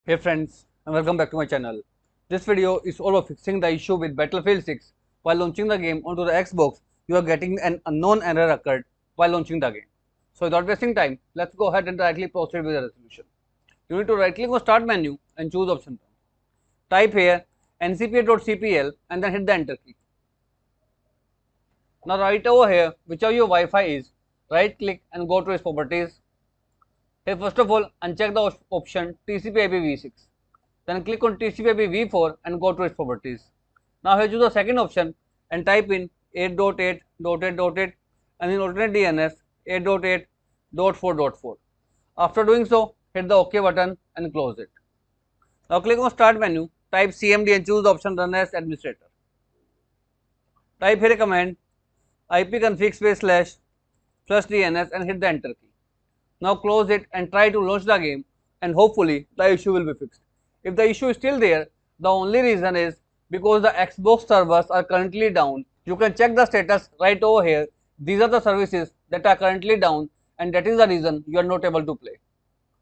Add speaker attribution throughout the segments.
Speaker 1: Hey friends, and welcome back to my channel. This video is all about fixing the issue with Battlefield 6. While launching the game onto the Xbox, you are getting an unknown error occurred while launching the game. So without wasting time, let's go ahead and directly proceed with the resolution. You need to right click on Start menu and choose option 1. Type here ncpa.cpl and then hit the enter key. Now right over here, whichever your Wi-Fi is, right click and go to its properties. Here first of all, uncheck the option TCP/IP v6. Then click on TCP/IP v4 and go to its properties. Now here choose the second option and type in 8.8.8.8 and in alternate DNS 8.8.4.4. After doing so, hit the OK button and close it. Now click on Start menu, type CMD and choose the option Run as Administrator. Type here a command ipconfig /flushdns and hit the enter key. Now close it and try to launch the game, and hopefully the issue will be fixed. If the issue is still there, the only reason is because the Xbox servers are currently down. You can check the status right over here. These are the services that are currently down, and that is the reason you are not able to play.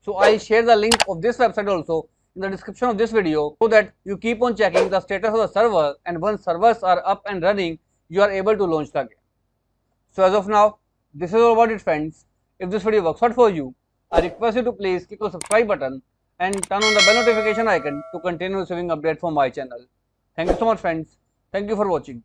Speaker 1: So I'll share the link of this website also in the description of this video so that you keep on checking the status of the server, and once servers are up and running, you are able to launch the game. So as of now, this is all about it friends. If this video works out for you, I request you to please click on the subscribe button and turn on the bell notification icon to continue receiving updates from my channel. Thank you so much friends. Thank you for watching.